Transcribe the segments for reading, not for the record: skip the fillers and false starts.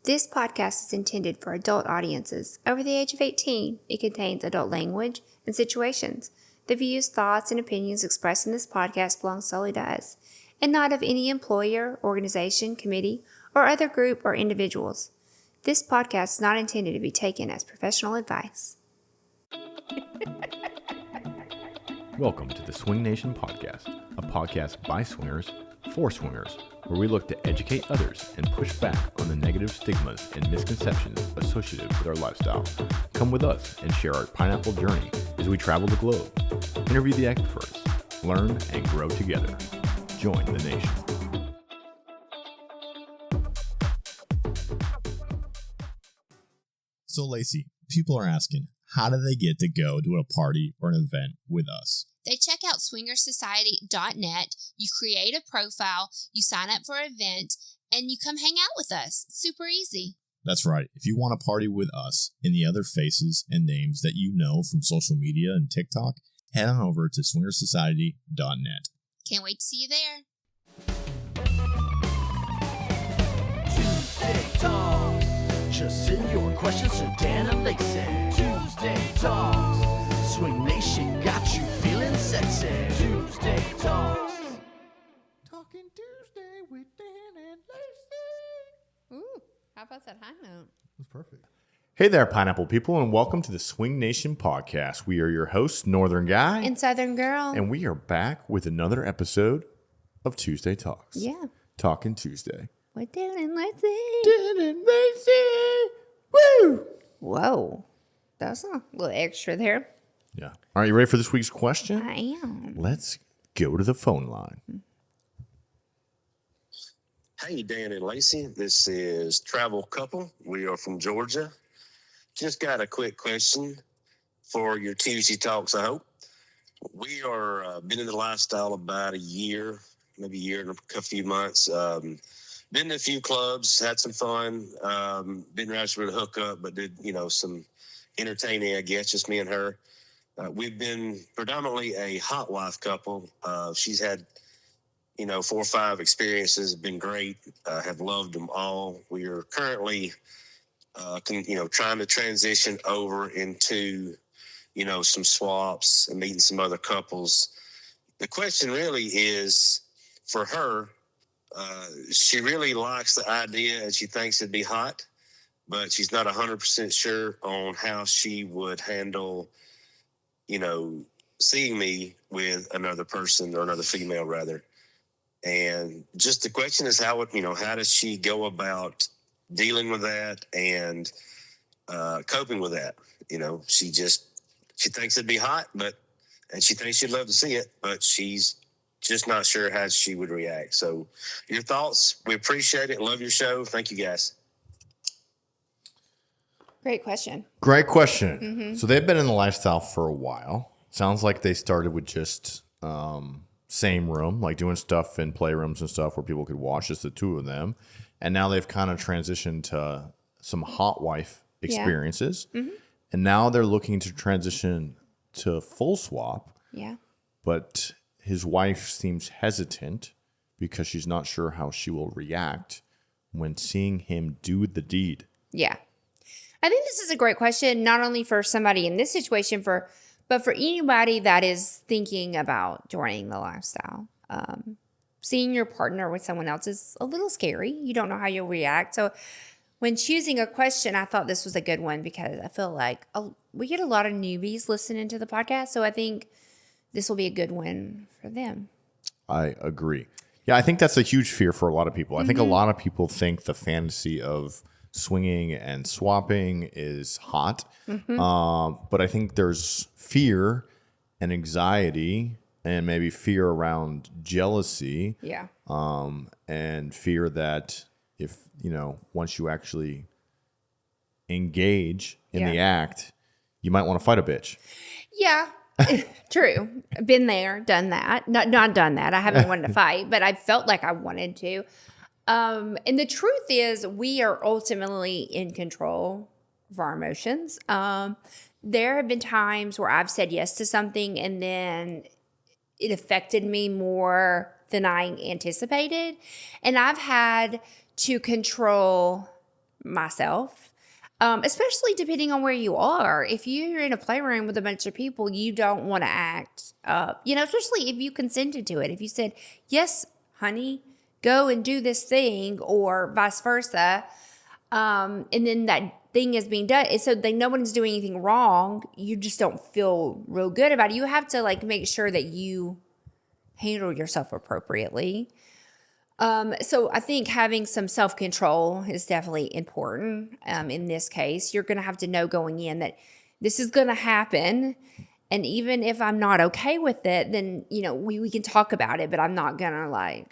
This podcast is intended for adult audiences over the age of 18. It contains adult language and situations. The views, thoughts, and opinions expressed in this podcast belong solely to us, and not of any employer, organization, committee, or other group or individuals. This podcast is not intended to be taken as professional advice. Welcome to the SwingNation podcast, a podcast by swingers for swingers, where we look to educate others and push back on the negative stigmas and misconceptions associated with our lifestyle. Come with us and share our pineapple journey as we travel the globe, interview the experts, learn and grow together. Join the nation. So, Lacy, people are asking, how do they get to go to a party or an event with us? They check out swingersociety.net, you create a profile, you sign up for an event, and you come hang out with us. It's super easy. That's right. If you want to party with us and the other faces and names that you know from social media and TikTok, head on over to swingersociety.net. Can't wait to see you there. Tuesday Talks. Just send your questions to Dan and Lacy. Tuesday Talks. Swing Nation got you feeling sexy. Tuesday Talks. Talking Tuesday with Dan and Lacy. Ooh, how about that high note? That's perfect. Hey there, pineapple people, and welcome to the SwingNation podcast. We are your hosts, Northern Guy And Southern Girl. and we are back with another episode of Tuesday Talks. Yeah. Talking Tuesday. We're doing it, Lacy. Dan and Lacy! Woo! Whoa. That was a little extra there. Yeah. All right, you ready for this week's question? I am. Let's go to the phone line. Hey, Dan and Lacy. This is Travel Couple. We are from Georgia. Just got a quick question for your Tuesday Talks, I hope. We are been in the lifestyle about a year, maybe a year and a few months. Been to a few clubs, had some fun. Didn't actually hook up, but did, some entertaining, I guess, just me and her. We've been predominantly a hotwife couple. She's had, 4 or 5 experiences, been great. Have loved them all. We are currently, trying to transition over into, some swaps and meeting some other couples. The question really is for her. She really likes the idea and she thinks it'd be hot, but she's not 100% sure on how she would handle, seeing me with another person or another female rather. And just the question is how does she go about dealing with that and coping with that? She thinks it'd be hot, and she thinks she'd love to see it, but she's just not sure how she would react. So your thoughts, we appreciate it. Love your show. Thank you, guys. Great question. Great question. Mm-hmm. So they've been in the lifestyle for a while. Sounds like they started with just same room, like doing stuff in playrooms and stuff where people could watch, just the two of them. And now they've kind of transitioned to some hot wife experiences. Yeah. Mm-hmm. And now they're looking to transition to full swap. Yeah. But his wife seems hesitant because she's not sure how she will react when seeing him do the deed. Yeah. I think this is a great question, not only for somebody in this situation, but for anybody that is thinking about joining the lifestyle. Seeing your partner with someone else is a little scary. You don't know how you'll react. So when choosing a question, I thought this was a good one because I feel like we get a lot of newbies listening to the podcast. So I think this will be a good one for them. I agree. Yeah, I think that's a huge fear for a lot of people. I think a lot of people think the fantasy of swinging and swapping is hot. But I think there's fear and anxiety and maybe fear around jealousy. Yeah. And fear that if, once you actually engage in the act, you might want to fight a bitch. Yeah. True. Been there, done that. Not done that. I haven't wanted to fight, but I felt like I wanted to. And the truth is we are ultimately in control of our emotions. There have been times where I've said yes to something and then it affected me more than I anticipated. And I've had to control myself. Especially depending on where you are. If you're in a playroom with a bunch of people, you don't want to act up, especially if you consented to it. If you said, yes, honey, go and do this thing, or vice versa, and then that thing is being done, so no one's doing anything wrong, you just don't feel real good about it. You have to make sure that you handle yourself appropriately. So I think having some self-control is definitely important. In this case, you're going to have to know going in that this is going to happen. And even if I'm not okay with it, then, we can talk about it, but I'm not going to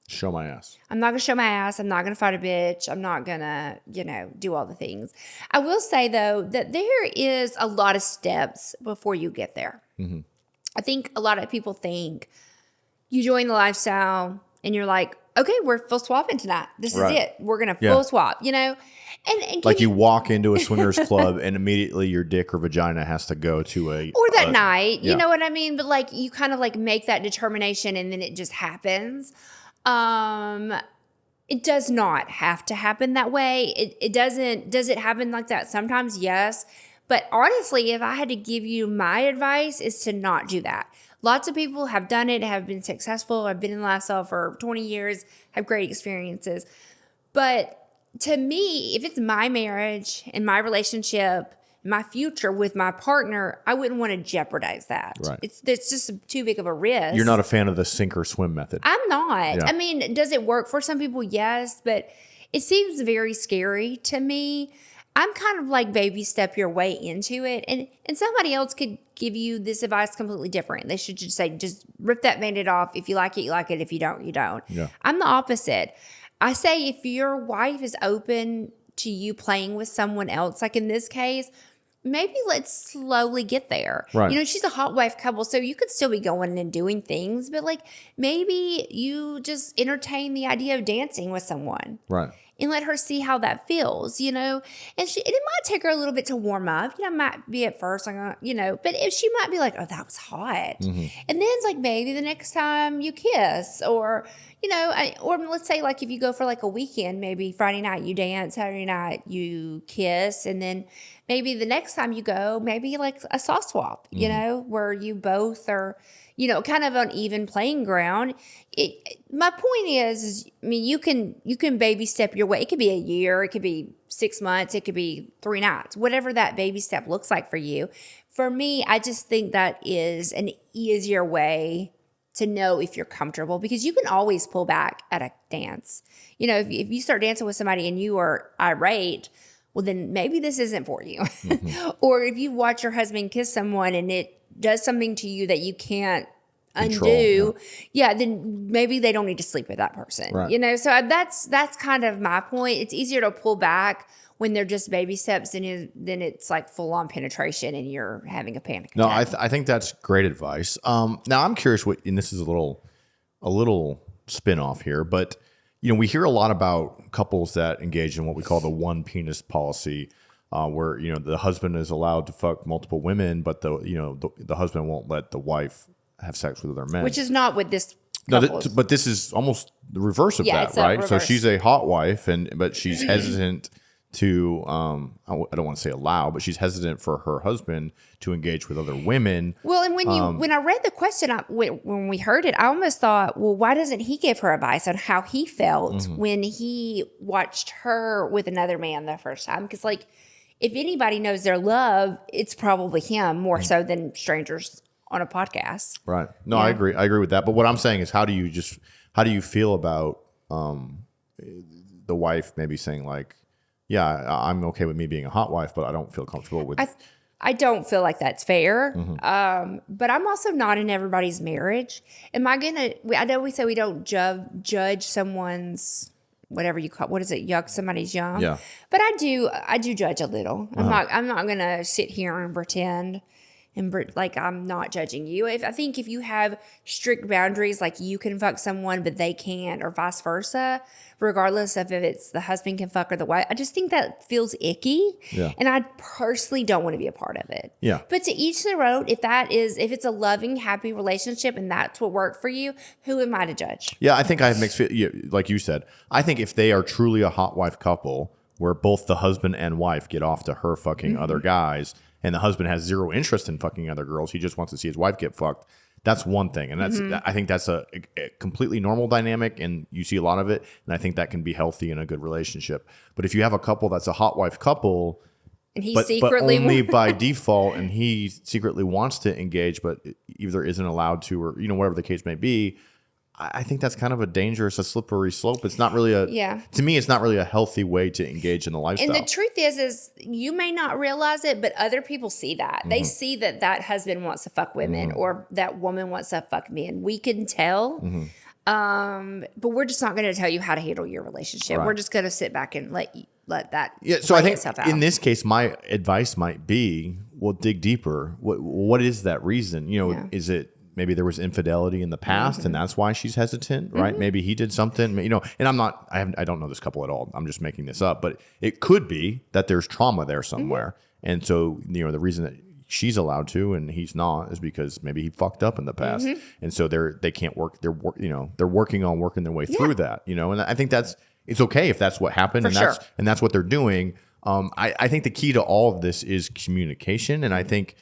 show my ass. I'm not going to show my ass. I'm not going to fight a bitch. I'm not going to, do all the things. I will say though, that there is a lot of steps before you get there. Mm-hmm. I think a lot of people think you join the lifestyle and you're like, okay, we're full swapping tonight. This is it. We're going to full swap, And like you walk into a swingers club and immediately your dick or vagina has to go to or that night, you know what I mean? But you kind of make that determination and then it just happens. It does not have to happen that way. It doesn't. Does it happen like that? Sometimes, yes. But honestly, if I had to give you my advice, is to not do that. Lots of people have done it, have been successful. I've been in the lifestyle for 20 years, have great experiences. But to me, if it's my marriage and my relationship, my future with my partner, I wouldn't want to jeopardize that. Right. It's just too big of a risk. You're not a fan of the sink or swim method. I'm not. Yeah. I mean, does it work for some people? Yes, but it seems very scary to me. I'm kind of baby step your way into it. And somebody else could give you this advice completely different. They should just say, just rip that Band-Aid off. If you like it, you like it. If you don't, you don't. Yeah. I'm the opposite. I say if your wife is open to you playing with someone else, like in this case, maybe let's slowly get there. Right. She's a hot wife couple, so you could still be going and doing things, but maybe you just entertain the idea of dancing with someone. Right. And let her see how that feels, and it might take her a little bit to warm up, might be at first, but if she might be like, oh, that was hot. Mm-hmm. And then it's maybe the next time you kiss or, or let's say if you go for a weekend, maybe Friday night you dance, Saturday night you kiss. And then maybe the next time you go, maybe a soft swap, where you both are, kind of on even playing ground. My point is, you can baby step your way. It could be a year, it could be 6 months, it could be 3 nights, whatever that baby step looks like for you. For me, I just think that is an easier way to know if you're comfortable, because you can always pull back at a dance. If you start dancing with somebody and you are irate, well, then maybe this isn't for you. Mm-hmm. Or if you watch your husband kiss someone and it does something to you that you can't undo, then maybe they don't need to sleep with that person. Right. So that's kind of my point. It's easier to pull back when they're just baby steps than it's full on penetration and you're having a panic attack. No, I think that's great advice. Now I'm curious and this is a little spin off here, but we hear a lot about couples that engage in what we call the one penis policy, where the husband is allowed to fuck multiple women, but the husband won't let the wife have sex with other men, which is not what this. No, but this is almost the reverse of that, right? So she's a hot wife, but she's hesitant to I don't want to say allow, but she's hesitant for her husband to engage with other women. Well, and when I read the question, when we heard it, I almost thought, well, why doesn't he give her advice on how he felt when he watched her with another man the first time? Because if anybody knows their love, it's probably him more so than strangers on a podcast. Right. No, yeah. I agree with that. But what I'm saying is, how do you feel about the wife maybe saying yeah, I'm okay with me being a hot wife, but I don't feel comfortable with. I don't feel like that's fair. Mm-hmm. But I'm also not in everybody's marriage. Am I gonna? I know we say we don't judge someone's whatever you call. What is it? Yuck, somebody's yum. Yeah. But I do judge a little. I'm not gonna sit here and pretend. And I'm not judging you. I think if you have strict boundaries, you can fuck someone, but they can't, or vice versa, regardless of if it's the husband can fuck or the wife, I just think that feels icky. Yeah. And I personally don't want to be a part of it. Yeah. But to each their own, if it's a loving, happy relationship and that's what worked for you, who am I to judge? Yeah, I think I have mixed, like you said, I think if they are truly a hot wife couple, where both the husband and wife get off to her fucking other guys, and the husband has zero interest in fucking other girls. He just wants to see his wife get fucked. That's one thing. And that's, I think that's a completely normal dynamic, and you see a lot of it. And I think that can be healthy in a good relationship. But if you have a couple that's a hot wife couple, And he but secretly only by default, and he secretly wants to engage, but either isn't allowed to, or, whatever the case may be, I think that's kind of a slippery slope. It's not really to me, it's not really a healthy way to engage in the lifestyle. And the truth is you may not realize it, but other people see that. They see that husband wants to fuck women or that woman wants to fuck men. We can tell. But we're just not going to tell you how to handle your relationship. Right. We're just going to sit back and let that. So I think itself out. in this case, my advice might be, well, dig deeper. What is that reason? Is it maybe there was infidelity in the past and that's why she's hesitant, right? Maybe he did something, and I don't know this couple at all. I'm just making this up, but it could be that there's trauma there somewhere. And so, the reason that she's allowed to and he's not is because maybe he fucked up in the past. And so they can't work. They're working on working their way through that, and I think it's okay if that's what happened and that's what they're doing. I think the key to all of this is communication. And I think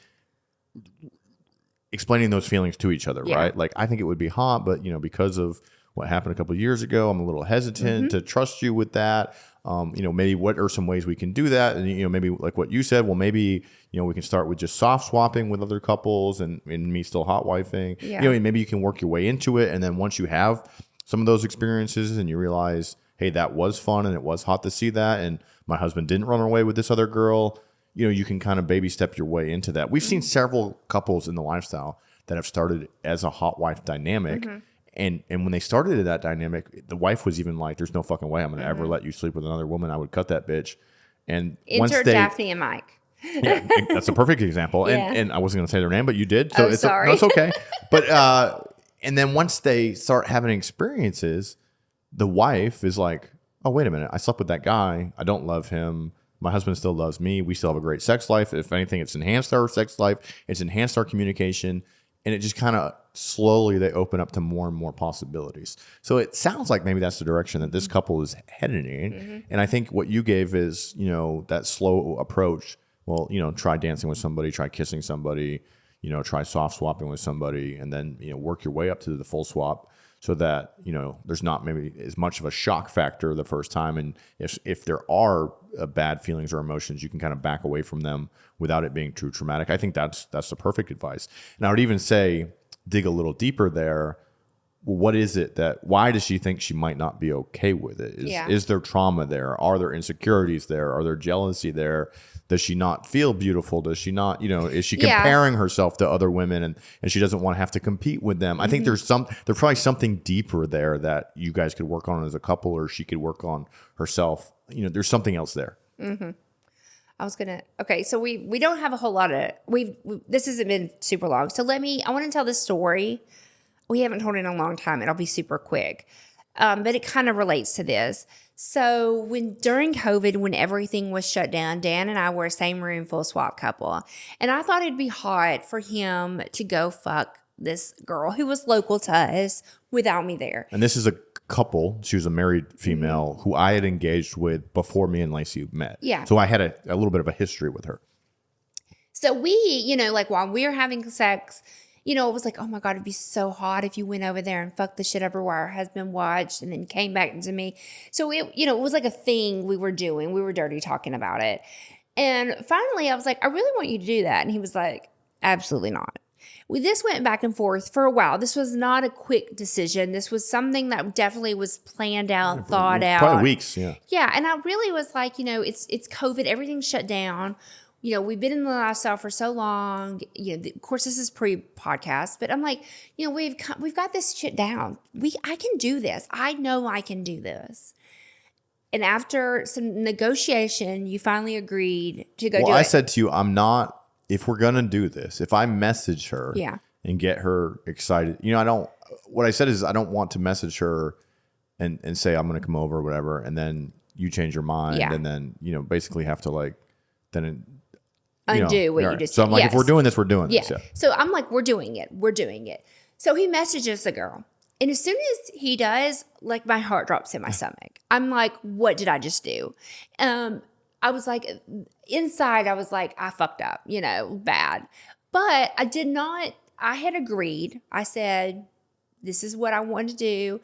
explaining those feelings to each other, right? Like, I think it would be hot, but because of what happened a couple of years ago, I'm a little hesitant to trust you with that. Maybe what are some ways we can do that? And maybe like what you said, well, maybe we can start with just soft swapping with other couples and me still hot wifing. And maybe you can work your way into it, and then once you have some of those experiences and you realize, hey, that was fun and it was hot to see that, and my husband didn't run away with this other girl. You can kind of baby step your way into that. We've seen several couples in the lifestyle that have started as a hot wife dynamic. And when they started that dynamic, the wife was even like, there's no fucking way I'm going to ever let you sleep with another woman. I would cut that bitch. And Enter Daphne and Mike. Yeah, that's a perfect example. And I wasn't going to say their name, but you did. So sorry. It's okay. But and then once they start having experiences, the wife is like, oh, wait a minute. I slept with that guy. I don't love him. My husband still loves me. We still have a great sex life. If anything, it's enhanced our sex life. It's enhanced our communication. And it just kind of slowly they open up to more and more possibilities. So it sounds like maybe that's the direction that this couple is heading in. And I think what you gave is, that slow approach. Well, try dancing with somebody, try kissing somebody, try soft swapping with somebody, and then, work your way up to the full swap so that, there's not maybe as much of a shock factor the first time. And if there are bad feelings or emotions, you can kind of back away from them without it being too traumatic. I think that's the perfect advice. And I would even say, dig a little deeper there. What is it why does she think she might not be okay with it? Is there trauma there? Are there insecurities there? Are there jealousy there? Does she not feel beautiful? Does she not, is she comparing herself to other women and she doesn't want to have to compete with them? I think there's probably something deeper there that you guys could work on as a couple, or she could work on herself. There's something else there. Okay, so we don't have a whole lot of, this hasn't been super long. So I want to tell this story. We haven't told it in a long time. It'll be super quick. But it kind of relates to this. So during COVID, when everything was shut down, Dan and I were a same room full swap couple. And I thought it'd be hot for him to go fuck this girl who was local to us without me there. And this is a couple. She was a married female who I had engaged with before me and Lacy met. Yeah. So I had a little bit of a history with her. So we, while we were having sex, it was like, oh my God, it'd be so hot if you went over there and fucked the shit over while our husband watched and then came back to me. So it was like a thing we were doing. We were dirty talking about it. And finally I was like, I really want you to do that. And he was like, absolutely not. This went back and forth for a while. This was not a quick decision. This was something that definitely was planned out, thought out. Probably weeks, yeah. Yeah, and I really was like, it's COVID. Everything's shut down. We've been in the lifestyle for so long. Of course, this is pre-podcast, but I'm like, we've got this shit down. I can do this. I know I can do this. And after some negotiation, you finally agreed to go do it. Well, I said to you, I'm not, if we're going to do this, if I message her and get her excited, what I said is I don't want to message her and say, I'm going to come over or whatever. And then you change your mind and then, basically have to undo what you just said. So I'm like, yes. if we're doing this, we're doing this. Yeah. So I'm like, we're doing it. So he messages the girl And as soon as he does, like my heart drops in my stomach. I'm like, what did I just do? I was like, inside, I was like, I fucked up, bad. But I did not, I had agreed. I said, this is what I want to do.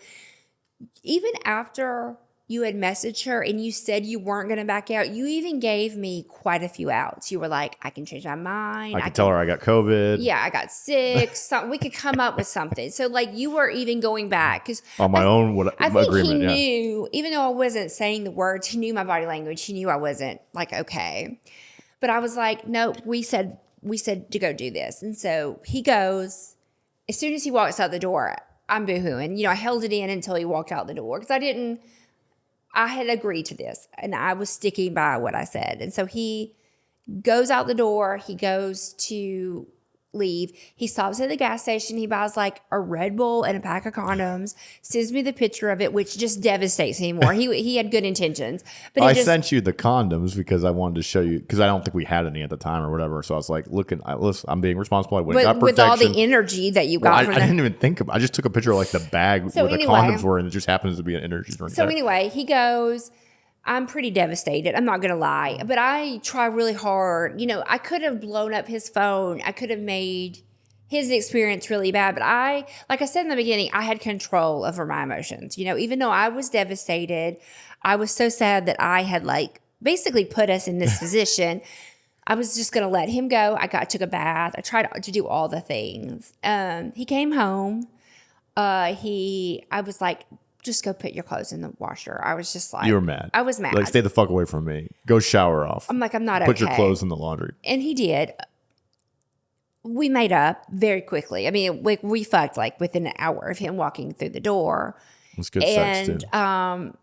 Even after you had messaged her and you said you weren't going to back out, you even gave me quite a few outs. You were like, I can change my mind. I can tell her I got COVID. Yeah, I got sick. We could come up with something. So like you were even going back. Cause on my own I think agreement. He knew, even though I wasn't saying the words, he knew my body language. He knew I wasn't like, okay. But I was like, no, we said to go do this. And so he goes, as soon as he walks out the door, I'm boohooing. I held it in until he walked out the door because I had agreed to this and I was sticking by what I said. And so he goes out the door. He goes to leave. He stops at the gas station. He buys like a Red Bull and a pack of condoms, sends me the picture of it, which just devastates me more. He had good intentions. But I sent you the condoms because I wanted to show you, because I don't think we had any at the time or whatever. So I was like, listen, I'm being responsible. I went and got with all protection. the energy that you got from I didn't even think about it. I just took a picture of like the bag where the condoms were, and it just happens to be an energy drink. So anyway, he goes, I'm pretty devastated. I'm not going to lie. But I try really hard. I could have blown up his phone. I could have made his experience really bad. But like I said in the beginning, I had control over my emotions. Even though I was devastated, I was so sad that I had like basically put us in this position. I was just going to let him go. took a bath. I tried to do all the things. He came home. I was like, just go put your clothes in the washer. I was just like, you were mad. I was mad. Like, stay the fuck away from me. Go shower off. I'm like, I'm not Put okay. your clothes in the laundry. And he did. We made up very quickly. I mean, we fucked like within an hour of him walking through the door. It's good sex too.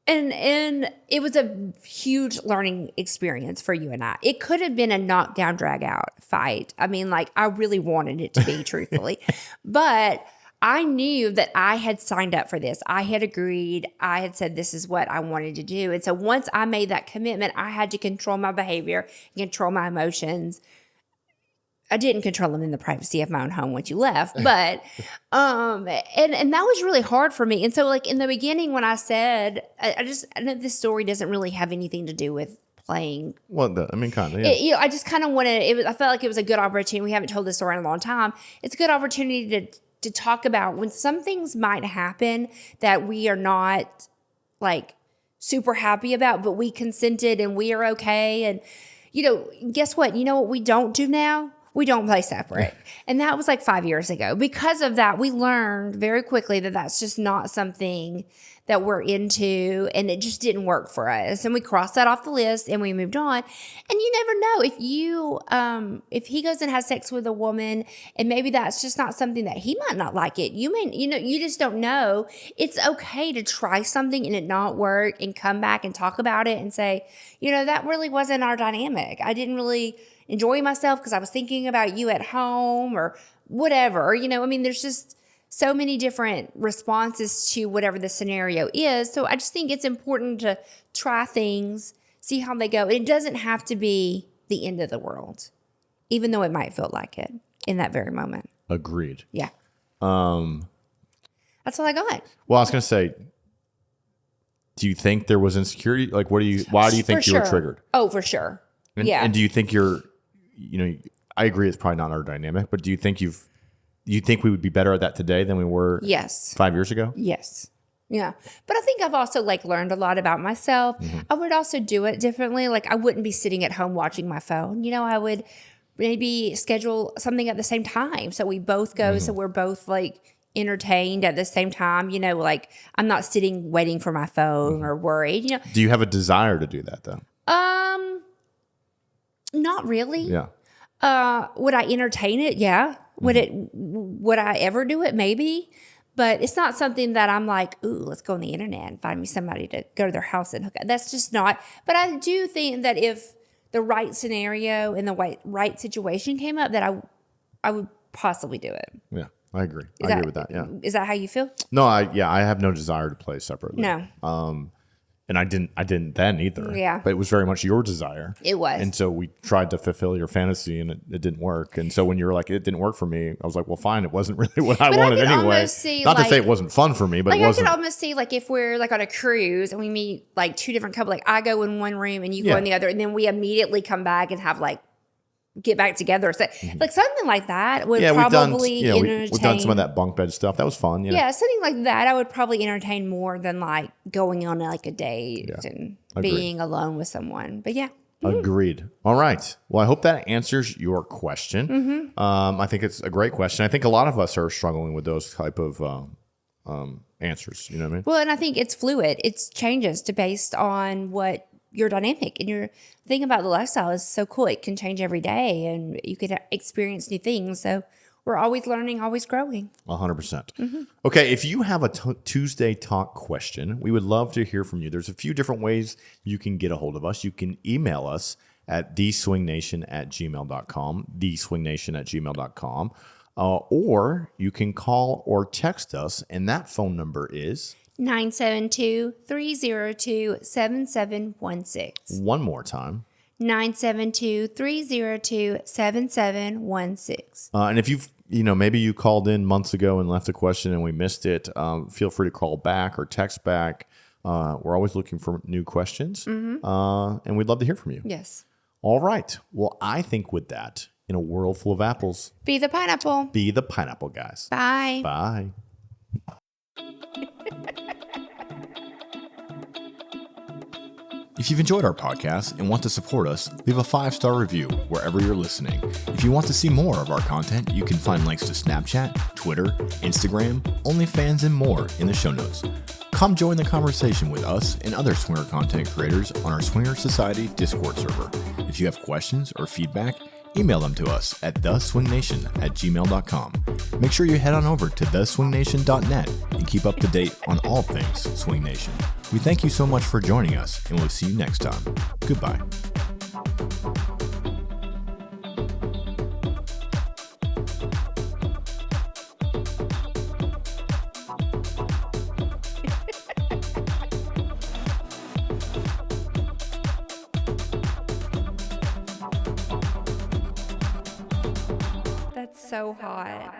And it was a huge learning experience for you and I. It could have been a knockdown, drag out fight. I mean, like I really wanted it to be, truthfully, but I knew that I had signed up for this. I had agreed. I had said this is what I wanted to do. And so once I made that commitment, I had to control my behavior, control my emotions. I didn't control them in the privacy of my own home once you left, but and that was really hard for me. And so like in the beginning when I said, I know this story doesn't really have anything to do with playing. Well, kind of, yeah. I just kind of wanted, I felt like it was a good opportunity. We haven't told this story in a long time. It's a good opportunity to talk about when some things might happen that we are not like super happy about, but we consented and we are okay. And, guess what? You know what we don't do now? We don't play separate. And that was like 5 years ago. Because of that, we learned very quickly that that's just not something that we're into, and it just didn't work for us. And we crossed that off the list and we moved on. And you never know if he goes and has sex with a woman and maybe that's just not something that he might not like it. You just don't know. It's okay to try something and it not work and come back and talk about it and say, that really wasn't our dynamic. I didn't really enjoy myself because I was thinking about you at home or whatever. There's just so many different responses to whatever the scenario is. So I just think it's important to try things, see how they go. It doesn't have to be the end of the world, even though it might feel like it in that very moment. Agreed. Yeah. That's all I got. Well, I was going to say, do you think there was insecurity? Like, why do you think you were triggered? Oh, for sure. Yeah. And do you think I agree it's probably not our dynamic, but do you think we would be better at that today than we were 5 years ago? Yes. Yeah. But I think I've also learned a lot about myself. Mm-hmm. I would also do it differently. Like I wouldn't be sitting at home watching my phone. I would maybe schedule something at the same time. So we both go. Mm-hmm. So we're both entertained at the same time. I'm not sitting waiting for my phone mm-hmm. or worried. Do you have a desire to do that though? Not really. Yeah. Would I entertain it? Yeah. Would I ever do it? Maybe. But it's not something that I'm like, ooh, let's go on the internet and find me somebody to go to their house and hook up. That's just not. But I do think that if the right scenario and the right situation came up, that I would possibly do it. Yeah, I agree. I agree with that. Yeah. Is that how you feel? No, I have no desire to play separately. No. And I didn't then either. Yeah. But it was very much your desire. It was. And so we tried to fulfill your fantasy, and it didn't work. And so when you were like, it didn't work for me, I was like, well, fine. It wasn't really what I wanted could anyway. almost see, Not to like- say it wasn't fun for me, but Like it I wasn't. could almost see like if we're like on a cruise and we meet like two different couples, like I go in one room and you Yeah. go in the other, and then we immediately come back and have like get back together. So like something like that would yeah, probably entertain. we've done some of that bunk bed stuff. That was fun. Yeah. Yeah, something like that I would probably entertain more than like going on like a date and Agreed. being alone with someone. But yeah. Agreed. All right. Well, I hope that answers your question. I think it's a great question. I think a lot of us are struggling with those type of answers. You know what I mean? Well, and I think it's fluid. It changes based on what your dynamic and your thing about the lifestyle is so cool. It can change every day and you could experience new things. So we're always learning, always growing. 100%. Okay, if you have a Tuesday Talk question, we would love to hear from you. There's a few different ways you can get a hold of us. You can email us at TheSwingNation@gmail.com, TheSwingNation@gmail.com, or you can call or text us, and that phone number is 972-302-7716. one more time. 972-302-7716. And if maybe you called in months ago and left a question and we missed it, feel free to call back or text back. We're always looking for new questions, and we'd love to hear from you. Yes. All right. Well, I think with that, in a world full of apples, Be the pineapple. be the pineapple guys. Bye. Bye. If you've enjoyed our podcast and want to support us, leave a 5-star review wherever you're listening. If you want to see more of our content, you can find links to Snapchat, Twitter, Instagram, OnlyFans, and more in the show notes. Come join the conversation with us and other swinger content creators on our Swinger Society Discord server. If you have questions or feedback, email them to us at TheSwingNation@gmail.com. Make sure you head on over to TheSwingNation.net and keep up to date on all things Swing Nation. We thank you so much for joining us, and we'll see you next time. Goodbye. That's so hot.